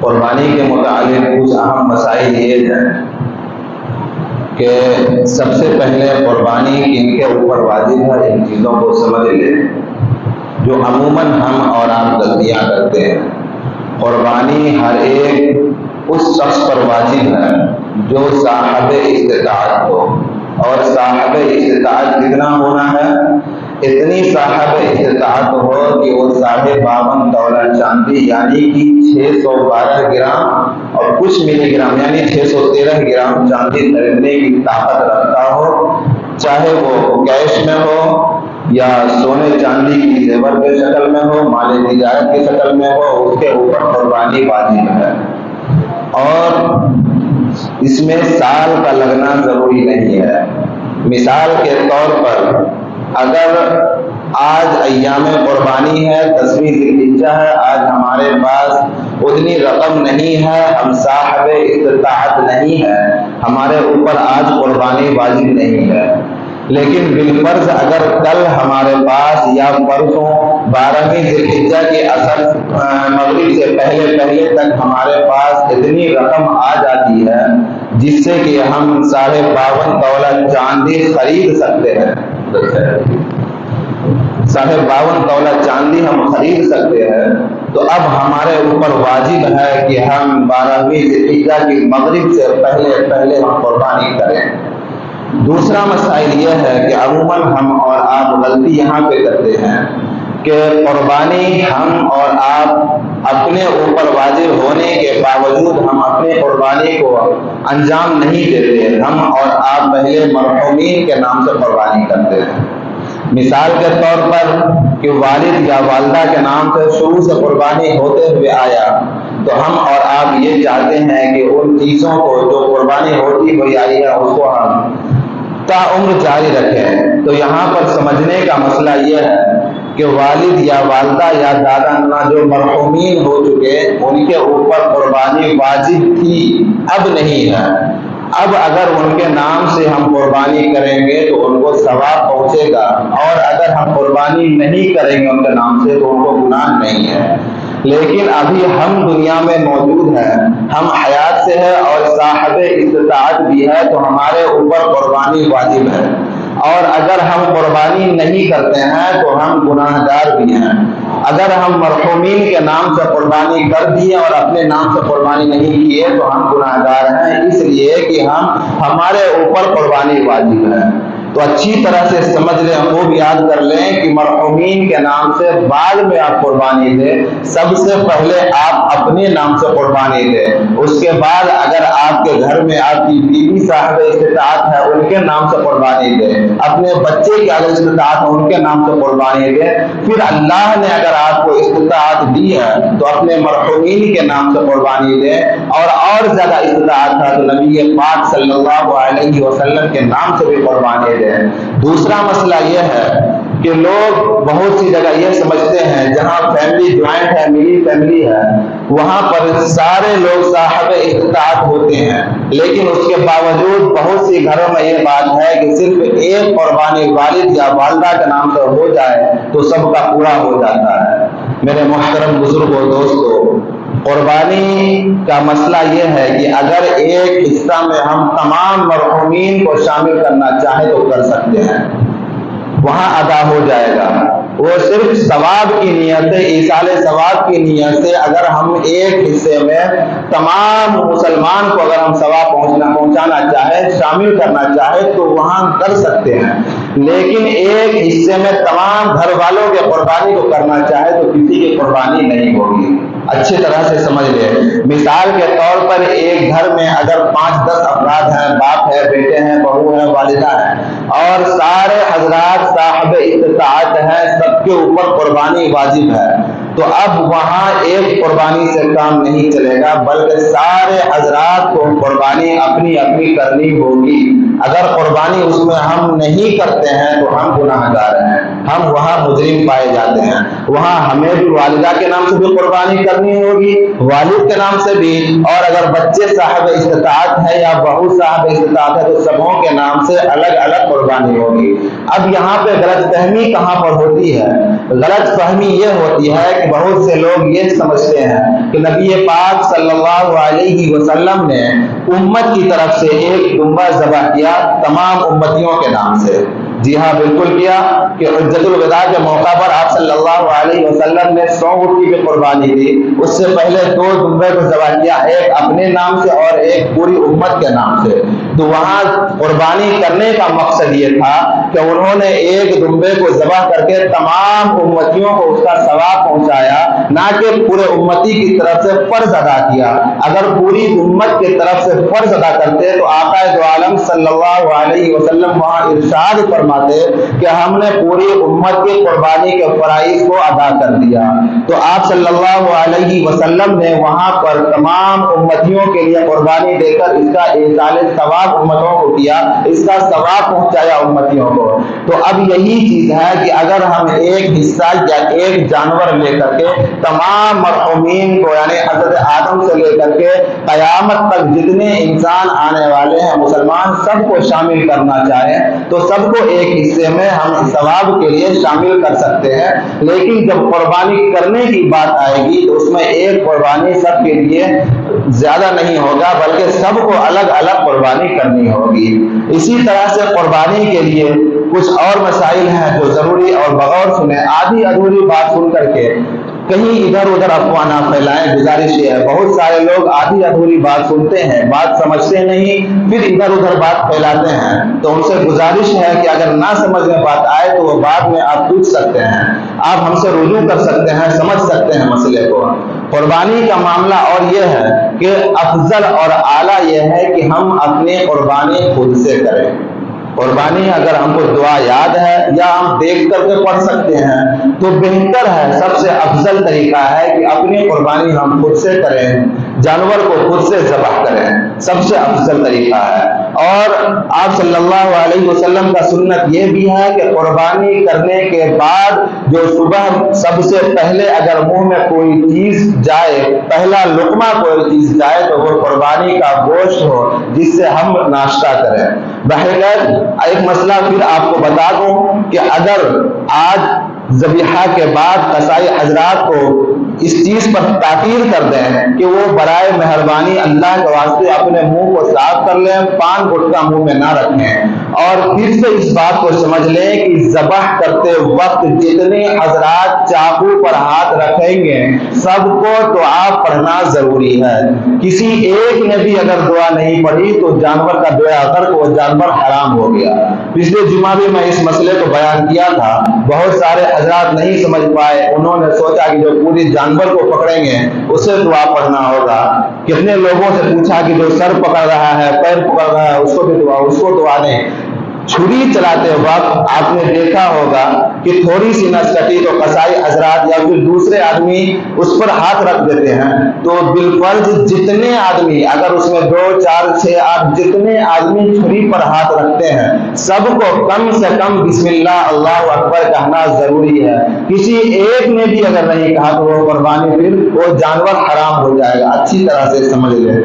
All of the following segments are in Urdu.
قربانی کے متعلق کچھ اہم مسائل یہ ہیں کہ سب سے پہلے قربانی کن کے اوپر واجب ہے، ان چیزوں کو سمجھ لیں جو عموماً ہم اور آپ غلطیاں کرتے ہیں۔ قربانی ہر ایک اس شخص پر واجب ہے جو صاحب استطاعت ہو، اور صاحب استطاعت کتنا ہونا ہے؟ اتنی صاحب استطاعت ہو کہ وہ 52.5 تولہ چاندی یعنی کہ 612 گرام اور کچھ ملی گرام یعنی 613 گرام چاندی خریدنے کی طاقت رکھتا ہو، چاہے وہ کیش میں ہو یا سونے چاندی کی زیور کے شکل میں ہو، مال تجارت کی شکل میں ہو، اس کے اوپر قربانی واجب ہے۔ اور اس میں سال کا لگنا ضروری نہیں ہے۔ مثال کے طور پر اگر آج ایام قربانی ہے، 10ویں ذی الحجہ ہے، آج ہمارے پاس اتنی رقم نہیں ہے، ہم صاحب استطاعت نہیں ہے، ہمارے اوپر آج قربانی واجب نہیں ہے، لیکن بالفرض اگر کل ہمارے پاس یا پرسوں 12ویں ذی الحجہ کے اثر مغرب سے پہلے تک ہمارے پاس اتنی رقم آ جاتی ہے جس سے کہ ہم 52.5 تولہ چاندی خرید سکتے ہیں، 52.5 تولہ چاندی ہم خرید سکتے ہیں، تو اب ہمارے اوپر واجب ہے کہ ہم 12ویں ذی الحجہ کی مغرب سے پہلے ہم قربانی کریں۔ دوسرا مسائل یہ ہے کہ عموماً ہم اور آپ غلطی یہاں پہ کرتے ہیں کہ قربانی ہم اور آپ اپنے اوپر واجب ہونے کے باوجود ہم اپنے قربانی کو انجام نہیں دیتے، ہم اور آپ پہلے مرحومین کے نام سے قربانی کرتے ہیں۔ مثال کے طور پر کہ والد یا والدہ کے نام سے شروع سے قربانی ہوتے ہوئے آیا، تو ہم اور آپ یہ چاہتے ہیں کہ ان چیزوں کو جو قربانی ہوتی ہوئی آئی ہے اس کو ہم تا عمر جاری رکھیں۔ تو یہاں پر سمجھنے کا مسئلہ یہ ہے کہ والد یا والدہ یا دادا نانا جو مرحومین ہو چکے ان کے اوپر قربانی واجب تھی، اب نہیں ہے۔ اب اگر ان کے نام سے ہم قربانی کریں گے تو ان کو ثواب پہنچے گا، اور اگر ہم قربانی نہیں کریں گے ان کے نام سے تو ان کو گناہ نہیں ہے۔ لیکن ابھی ہم دنیا میں موجود ہیں، ہم حیات سے ہے اور صاحب استطاعت بھی ہے، تو ہمارے اوپر قربانی واجب ہے، اور اگر ہم قربانی نہیں کرتے ہیں تو ہم گناہ گار بھی ہیں۔ اگر ہم مرحومین کے نام سے قربانی کر دیے اور اپنے نام سے قربانی نہیں کیے تو ہم گناہ گار ہیں، اس لیے کہ ہمارے اوپر قربانی واجب ہے۔ تو اچھی طرح سے سمجھ لیں، خوب یاد کر لیں کہ مرحومین کے نام سے بعد میں آپ قربانی دیں، سب سے پہلے آپ اپنے نام سے قربانی دیں، اس کے بعد اگر آپ کے گھر میں آپ کی بیوی صاحب استطاعت ہے ان کے نام سے قربانی دیں، اپنے بچے کی اگر استطاعت ہے ان کے نام سے قربانی دیں، پھر اللہ نے اگر آپ کو استطاعت دی ہے تو اپنے مرحومین کے نام سے قربانی دیں، اور زیادہ استطاعت ہے تو نبی پاک صلی اللہ علیہ وسلم کے نام سے بھی قربانی دیں۔ دوسرا مسئلہ یہ ہے کہ لوگ بہت سی جگہ یہ سمجھتے ہیں جہاں فیملی جوائنٹ ہے، ملی فیملی ہے، وہاں پر سارے لوگ صاحب استطاعت ہوتے ہیں، لیکن اس کے باوجود بہت سی گھروں میں یہ بات ہے کہ صرف ایک قربانی والد یا والدہ کے نام سے ہو جائے تو سب کا پورا ہو جاتا ہے۔ میرے محترم بزرگوں، دوستو، قربانی کا مسئلہ یہ ہے کہ اگر ایک حصہ میں ہم تمام مرحومین کو شامل کرنا چاہیں تو کر سکتے ہیں، وہاں ادا ہو جائے گا۔ وہ صرف ثواب کی نیت سے، ایصال ثواب کی نیت سے اگر ہم ایک حصے میں تمام مسلمان کو اگر ہم ثواب پہنچانا چاہیں، شامل کرنا چاہیں تو وہاں کر سکتے ہیں، لیکن ایک حصے میں تمام گھر والوں کے قربانی کو کرنا چاہے تو کسی کی قربانی نہیں ہوگی۔ اچھی طرح سے سمجھ لیں، مثال کے طور پر ایک گھر میں اگر 5-10 افراد ہیں، باپ ہے، بیٹے ہیں، بہو ہے، والدہ ہے، اور سارے حضرات صاحب استطاعت ہیں، سب کے اوپر قربانی واجب ہے، تو اب وہاں ایک قربانی سے کام نہیں چلے گا، بلکہ سارے حضرات کو قربانی اپنی اپنی کرنی ہوگی۔ اگر قربانی اس میں ہم نہیں کرتے ہیں تو ہم گناہ گار ہیں، ہم وہاں مجرم پائے جاتے ہیں۔ وہاں ہمیں بھی والدہ کے نام سے بھی قربانی کرنی ہوگی، والد کے نام سے بھی، اور اگر بچے صاحب استطاعت ہے یا بہو صاحب استطاعت ہے تو سبوں کے نام سے الگ الگ قربانی ہوگی۔ اب یہاں پہ غلط فہمی کہاں پر ہوتی ہے؟ غلط فہمی یہ ہوتی ہے کہ بہت سے لوگ یہ سمجھتے ہیں کہ نبی پاک صلی اللہ علیہ وسلم نے امت کی طرف سے ایک دمبا ذبح کیا تمام امتیوں کے نام سے۔ جی ہاں، بالکل کیا کہ حجۃ الوداع کے موقع پر آپ صلی اللہ علیہ وسلم نے 100 اونٹ کی بھی قربانی دی۔ اس سے پہلے 2 دمبے کو ذبح کیا، ایک اپنے نام سے اور ایک پوری امت کے نام سے۔ تو وہاں قربانی کرنے کا مقصد یہ تھا کہ انہوں نے ایک دمبے کو ذبح کر کے تمام امتیوں کو اس کا ثواب پہنچایا، نہ کہ پورے امتی کی طرف سے فرض ادا کیا۔ اگر پوری امت کی طرف سے فرض ادا کرتے تو آقا دو عالم صلی اللہ علیہ وسلم وہاں ارشاد فرماتے کہ ہم نے پوری امت کی قربانی کے فرائض کو ادا کر دیا۔ تو آپ صلی اللہ علیہ وسلم نے وہاں پر تمام امتیوں کے لیے قربانی دے کر اس کا ایصال ثواب امتوں کو کیا، اس کا ثواب پہنچایا امتیوں کو۔ تو اب یہی چیز ہے کہ اگر ہم ایک حصہ یا ایک جانور لے کر کے تمام مرحومین کو، یعنی حضرت آدم سے لے کر کے قیامت تک جتنے انسان آنے والے ہیں مسلمان، سب کو شامل کرنا چاہیں تو سب کو ایک حصے میں ہم ثواب کے لیے شامل کر سکتے ہیں۔ لیکن جب قربانی کرنے کی بات آئے گی تو اس میں ایک قربانی سب کے لیے زیادہ نہیں ہوگا، بلکہ سب کو الگ الگ قربانی کرنی ہوگی۔ اسی طرح سے قربانی کے لیے کچھ اور مسائل ہیں جو ضروری اور بغور سنے آدھی ادھوری بات سن کر کے کہیں ادھر ادھر افواہ نہ پھیلائیں۔ گزارش یہ ہے، بہت سارے لوگ آدھی ادھوری بات سنتے ہیں، بات سمجھتے نہیں، پھر ادھر ادھر بات پھیلاتے ہیں۔ تو ان سے گزارش ہے کہ اگر نہ سمجھ میں بات آئے تو وہ بعد میں آپ پوچھ سکتے ہیں، آپ ہم سے رجوع کر سکتے ہیں، سمجھ سکتے ہیں مسئلے کو۔ قربانی کا معاملہ اور یہ ہے کہ افضل اور اعلیٰ یہ ہے کہ ہم اپنی قربانی خود سے کریں۔ قربانی اگر ہم کو دعا یاد ہے یا ہم دیکھ کر کے پڑھ سکتے ہیں تو بہتر ہے، سب سے افضل طریقہ ہے کہ اپنی قربانی ہم خود سے کریں، جانور کو خود سے ذبح کریں، سب سے افضل طریقہ ہے۔ اور آپ صلی اللہ علیہ وسلم کا سنت یہ بھی ہے کہ قربانی کرنے کے بعد جو صبح سب سے پہلے اگر منہ میں کوئی چیز جائے، پہلا لقمہ کوئی چیز جائے تو وہ قربانی کا گوشت ہو جس سے ہم ناشتہ کریں۔ بہرکیف ایک مسئلہ پھر آپ کو بتا دوں کہ اگر آج ذبیحہ کے بعد قصائی حضرات کو اس چیز پر تاکید کر دیں کہ وہ برائے مہربانی اللہ کے واسطے اپنے منہ کو صاف کر لیں، پان گٹکا منہ میں نہ رکھیں، اور پھر سے اس بات کو سمجھ لیں کہ ذبح کرتے وقت جتنے حضرات چاقو پر ہاتھ رکھیں گے سب کو دعا پڑھنا ضروری ہے۔ کسی ایک نے بھی اگر دعا نہیں پڑھی تو جانور کا دعا کر وہ جانور حرام ہو گیا۔ پچھلے جمعہ بھی میں اس مسئلے کو بیان کیا تھا، بہت سارے حضرات نہیں سمجھ پائے، انہوں نے سوچا کہ جو پوری جانور کو پکڑیں گے اسے دعا پڑھنا ہوگا۔ کتنے لوگوں سے پوچھا کہ جو سر پکڑ رہا ہے، پیر پکڑ رہا ہے، اس کو دعا نہیں۔ چھری چلاتے وقت آپ نے دیکھا ہوگا کہ تھوڑی سی نس کٹی تو قصائی حضرات یا پھر دوسرے آدمی اس پر ہاتھ رکھ دیتے ہیں، تو بالفرض جتنے آدمی، اگر اس میں 2 4 6 8 جتنے آدمی چھری پر ہاتھ رکھتے ہیں سب کو کم سے کم بسم اللہ اللہ اکبر کہنا ضروری ہے۔ کسی ایک نے بھی اگر نہیں کہا تو وہ قربانی پھر وہ جانور حرام ہو جائے گا، اچھی طرح سے سمجھ لیں۔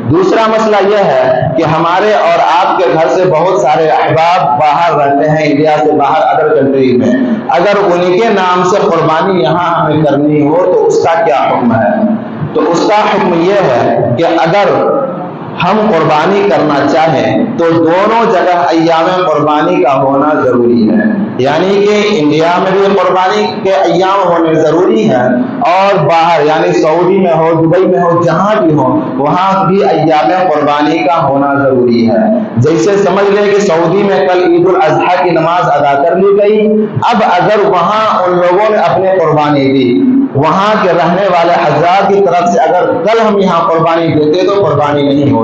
دوسرا مسئلہ یہ ہے کہ ہمارے اور آپ کے گھر سے بہت سارے احباب باہر رہتے ہیں، انڈیا سے باہر ادر کنٹری میں، اگر ان کے نام سے قربانی یہاں ہمیں کرنی ہو تو اس کا کیا حکم ہے؟ تو اس کا حکم یہ ہے کہ اگر ہم قربانی کرنا چاہیں تو دونوں جگہ ایام قربانی کا ہونا ضروری ہے، یعنی کہ انڈیا میں بھی قربانی کے ایام ہونے ضروری ہیں اور باہر یعنی سعودی میں ہو، دبئی میں ہو، جہاں بھی ہو وہاں بھی ایام قربانی کا ہونا ضروری ہے۔ جیسے سمجھ لیں کہ سعودی میں کل عید الاضحیٰ کی نماز ادا کر لی گئی، اب اگر وہاں ان لوگوں نے اپنے قربانی دی، وہاں کے رہنے والے حضرات کی طرف سے اگر کل ہم یہاں قربانی دیتے تو قربانی نہیں ہوتی۔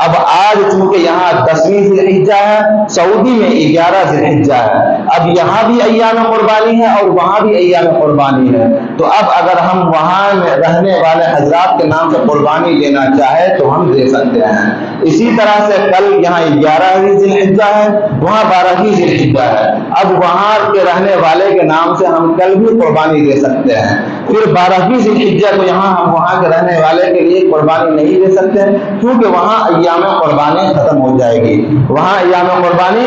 اب آج چونکہ یہاں 10ویں ذی الحجہ ہے، سعودی میں 11 ذی الحجہ ہے، اب یہاں بھی ایام قربانی ہے اور وہاں بھی ایام قربانی ہے، تو اب اگر ہم وہاں میں رہنے والے حضرات کے نام سے قربانی دینا چاہے تو ہم دے سکتے ہیں۔ اسی طرح سے کل یہاں 11ویں ذی الحجہ ہے، وہاں 12ویں ذی الحجہ ہے، اب وہاں کے رہنے والے کے نام سے ہم کل بھی قربانی دے سکتے ہیں۔ پھر 12ویں ذی الحجہ کو یہاں ہم وہاں کے رہنے والے کے لیے قربانی نہیں دے سکتے کیونکہ وہاں ایام قربانی ختم ہو جائے گی، وہاں ایام قربانی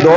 2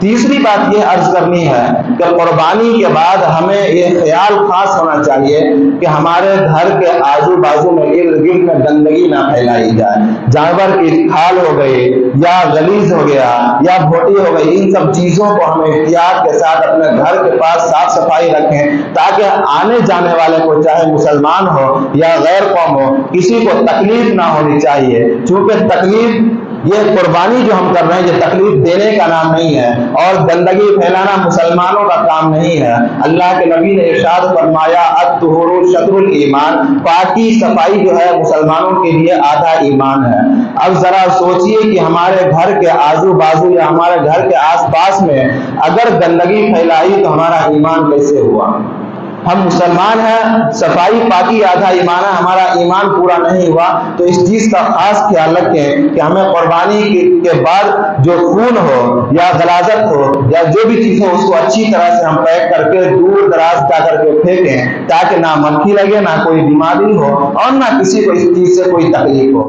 تیسری بات یہ عرض کرنی ہے کہ قربانی کے بعد ہمیں یہ خیال خاص ہونا چاہیے کہ ہمارے گھر کے آزو بازو میں ارد گرد میں گندگی نہ پھیلائی جائے. جانور کی کھال ہو گئی یا غلیظ ہو گیا یا بھوٹی ہو گئی، ان سب چیزوں کو ہم احتیاط کے ساتھ اپنے گھر کے پاس صاف صفائی رکھیں، تاکہ آنے جانے والے کو، چاہے مسلمان ہو یا غیر قوم ہو، کسی کو تکلیف نہ ہونی چاہیے. چونکہ تکلیف، یہ قربانی جو ہم کر رہے ہیں، یہ تکلیف دینے کا نام نہیں ہے، اور گندگی پھیلانا مسلمانوں کا کام نہیں ہے. اللہ کے نبی نے ارشاد فرمایا الطہور شطر الایمان، پاکی صفائی جو ہے مسلمانوں کے لیے آدھا ایمان ہے. اب ذرا سوچئے کہ ہمارے گھر کے آزو بازو یا ہمارے گھر کے آس پاس میں اگر گندگی پھیلائی تو ہمارا ایمان کیسے ہوا؟ ہم مسلمان ہیں، صفائی پاکی آدھا ایمان ہے، ہمارا ایمان پورا نہیں ہوا. تو اس چیز کا خاص خیال رکھیں کہ ہمیں قربانی کے بعد جو خون ہو یا غلاظت ہو یا جو بھی چیز ہو، اس کو اچھی طرح سے ہم پیک کر کے دور دراز جا کر کے پھینکیں، تاکہ نہ مکھی لگے، نہ کوئی بیماری ہو، اور نہ کسی کو اس چیز سے کوئی تکلیف ہو.